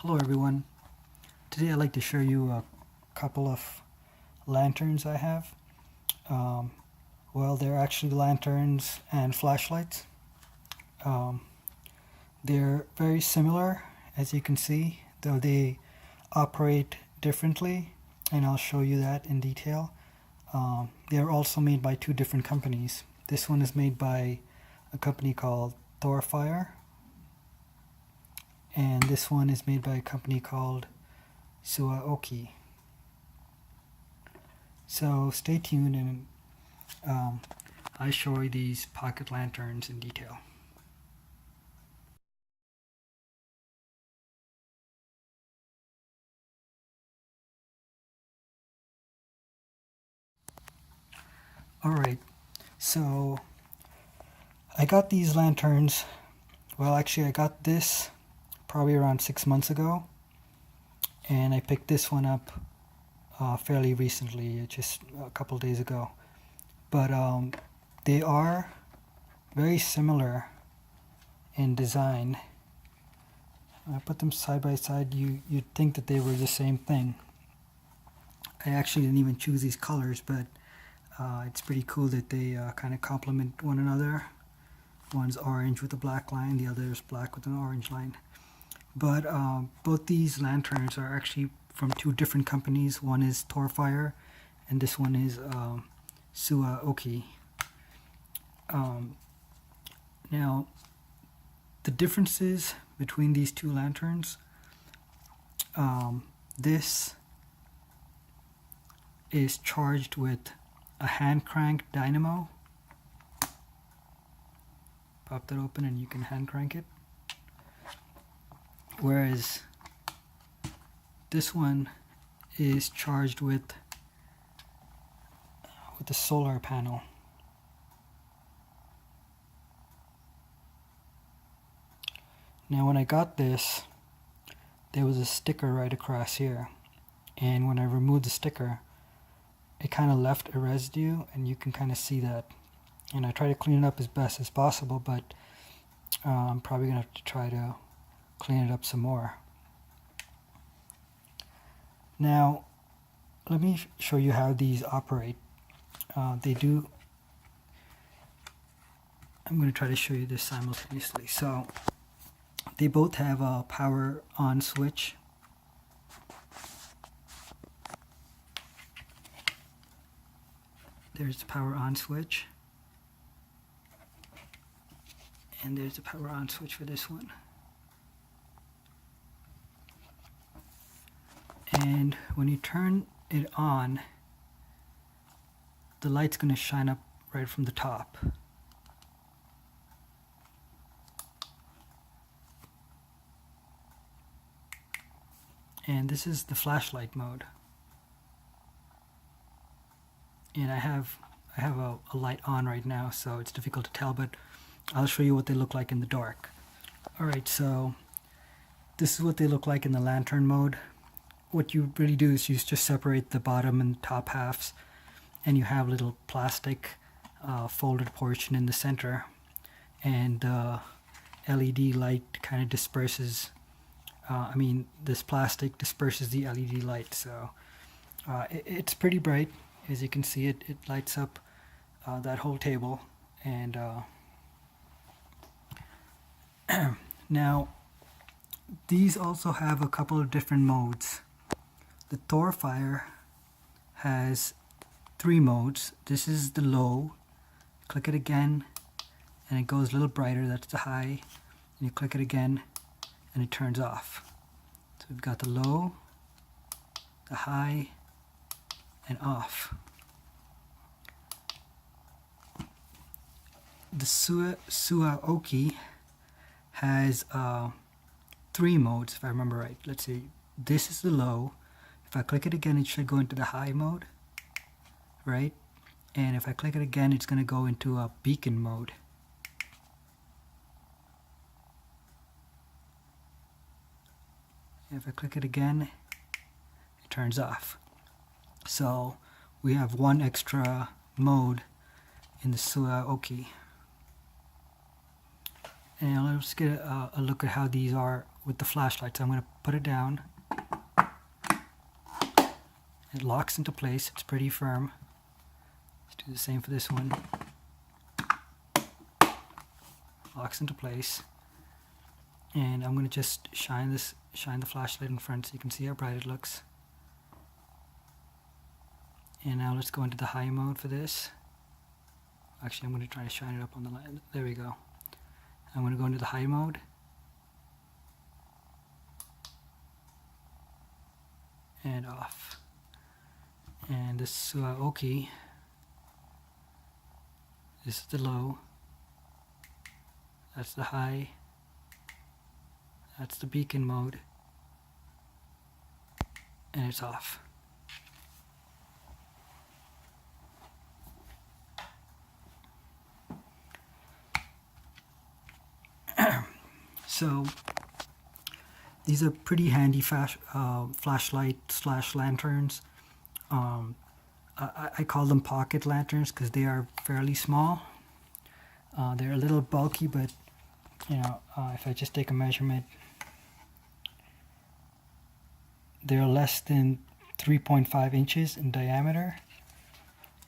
Hello everyone. Today I'd like to show you a couple of lanterns I have. Well, they're actually lanterns and flashlights. They're very similar, as you can see, though they operate differently, and I'll show you that in detail. They're also made by two different companies. This one is made by a company called Thorfire, and this one is made by a company called Suaoki. So stay tuned and I show you these pocket lanterns in detail. Alright, so I got these lanterns, well actually I got this probably around 6 months ago, and I picked this one up fairly recently, just a couple days ago. But they are very similar in design. I put them side by side, you'd think that they were the same thing. I actually didn't even choose these colors, but it's pretty cool that they kind of complement one another. One's orange with a black line, the other is black with an orange line. But both these lanterns are actually from two different companies. One is Thorfire and this one is Suaoki. Now, the differences between these two lanterns, this is charged with a hand crank dynamo. Pop that open and you can hand crank it. Whereas this one is charged with a solar panel. Now when I got this, there was a sticker right across here, and when I removed the sticker, it kind of left a residue, and you can kind of see that. And I try to clean it up as best as possible, but I'm probably gonna have to try to clean it up some more. Now, let me show you how these operate. I'm going to try to show you this simultaneously. So, they both have a power on switch. There's the power on switch. And there's the power on switch for this one. And when you turn it on, the light's going to shine up right from the top. And this is the flashlight mode. And I have a light on right now, so it's difficult to tell, but I'll show you what they look like in the dark. Alright, so this is what they look like in the lantern mode. What you really do is you just separate the bottom and top halves, and you have a little plastic folded portion in the center, and the LED light kind of disperses. This plastic disperses the LED light, so it's pretty bright. As you can see, it lights up that whole table. And now, these also have a couple of different modes. The Thorfire has 3 modes. This is the low. Click it again and it goes a little brighter. That's the high. And you click it again and it turns off. So we've got the low, the high, and off. The Suaoki has 3 modes, if I remember right. Let's see. This is the low. If I click it again, it should go into the high mode, right? And if I click it again, it's going to go into a beacon mode. If I click it again, it turns off. So we have 1 extra mode in the Suaoki. And let's get a look at how these are with the flashlight. So I'm going to put it down. It locks into place. It's pretty firm. Let's do the same for this one. Locks into place. And I'm going to just shine the flashlight in front so you can see how bright it looks. And now let's go into the high mode for this. Actually, I'm going to try to shine it up on the light. There we go. I'm going to go into the high mode. And off. And this Suaoki, this is the low. That's the high. That's the beacon mode. And it's off. So these are pretty handy flashlight / lanterns. I call them pocket lanterns because they are fairly small. They're a little bulky, but you know, if I just take a measurement, they're less than 3.5 inches in diameter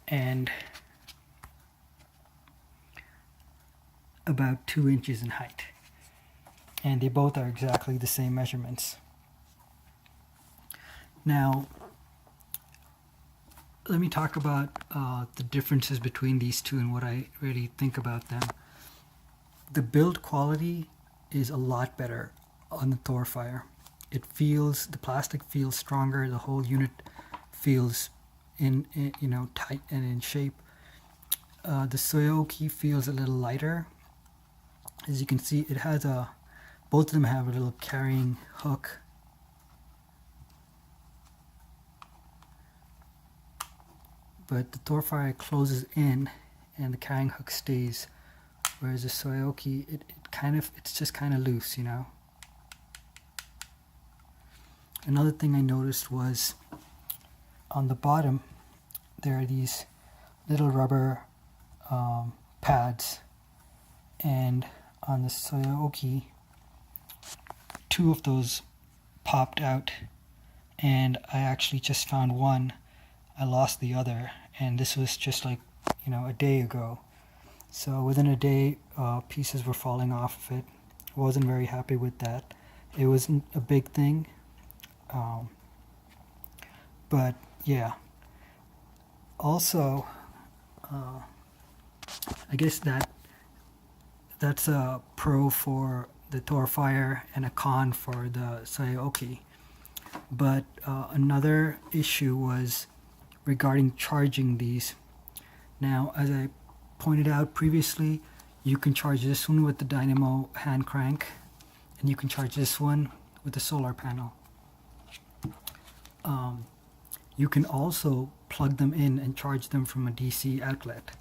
and about 2 inches in height. And they both are exactly the same measurements. Now, let me talk about the differences between these two and what I really think about them. The build quality is a lot better on the Thorfire. The plastic feels stronger. The whole unit feels tight and in shape. The Suaoki feels a little lighter. As you can see, it has both of them have a little carrying hook. But the Thorfire closes in and the carrying hook stays. Whereas the Suaoki, it's just kind of loose, you know. Another thing I noticed was on the bottom there are these little rubber pads, and on the Suaoki 2 of those popped out, and I actually just found one. I lost the other, and this was just like, a day ago. So within a day, pieces were falling off of it. I wasn't very happy with that. It wasn't a big thing, but yeah. Also, I guess that's a pro for the Thorfire and a con for the Suaoki. But another issue was regarding charging these. Now, as I pointed out previously, you can charge this one with the Dynamo hand crank, and you can charge this one with the solar panel. You can also plug them in and charge them from a DC outlet.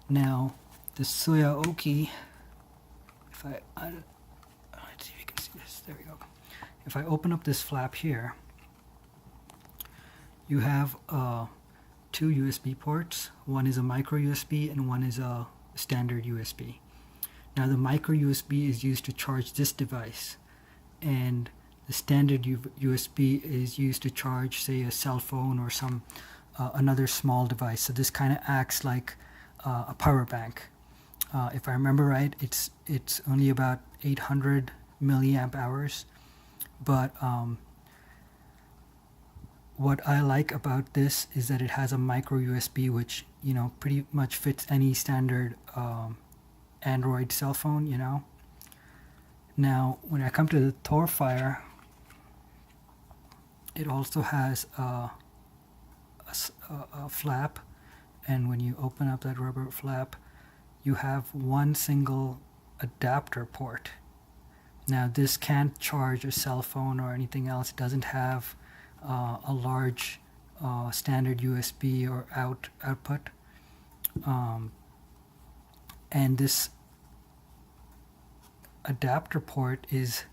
Now, the Suaoki, let's see if you can see this. There we go. If I open up this flap here, you have 2 USB ports. One is a micro USB and one is a standard USB. Now the micro USB is used to charge this device, and the standard USB is used to charge, say, a cell phone or some another small device. So this kind of acts like a power bank. If I remember right, it's only about 800 milliamp hours, but what I like about this is that it has a micro USB, which pretty much fits any standard Android cell phone. Now, when I come to the Thorfire, it also has a flap, and when you open up that rubber flap, you have one single adapter port. Now, this can't charge a cell phone or anything else. It doesn't have a large standard USB or output, and this adapter port is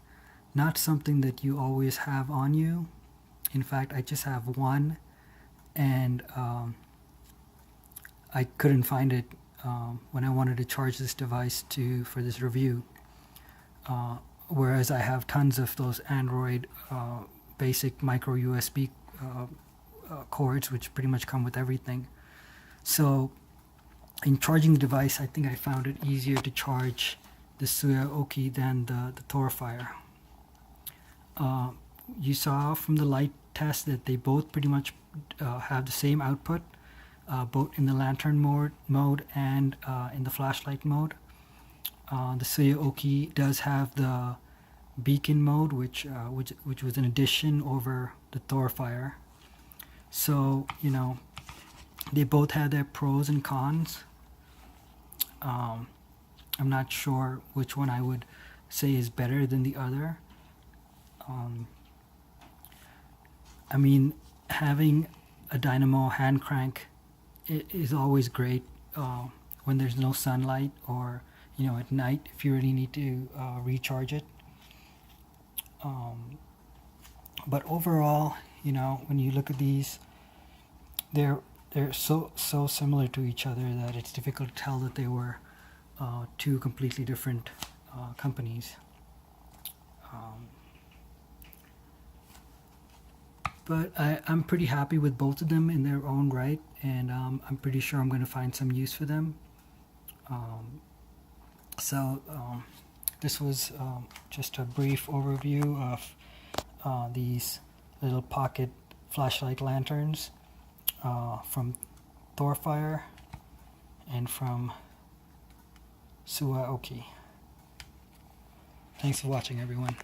not something that you always have on you. In fact, I just have one, and I couldn't find it when I wanted to charge this device for this review. whereas I have tons of those Android basic micro USB cords, which pretty much come with everything. So in charging the device, I think I found it easier to charge the Suaoki than the Thorfire. You saw from the light test that they both pretty much have the same output, both in the lantern mode and in the flashlight mode. The Suaoki does have the beacon mode, which was an addition over the Thorfire. So, you know, they both had their pros and cons. I'm not sure which one I would say is better than the other. I mean, having a Dynamo hand crank is always great when there's no sunlight, or, you know, at night if you really need to recharge it. But overall, you know, when you look at these, they're so similar to each other that it's difficult to tell that they were two completely different companies. But I'm pretty happy with both of them in their own right, and I'm pretty sure I'm going to find some use for them. This was just a brief overview of these little pocket flashlight lanterns from Thorfire and from Suaoki. Thanks for watching, everyone.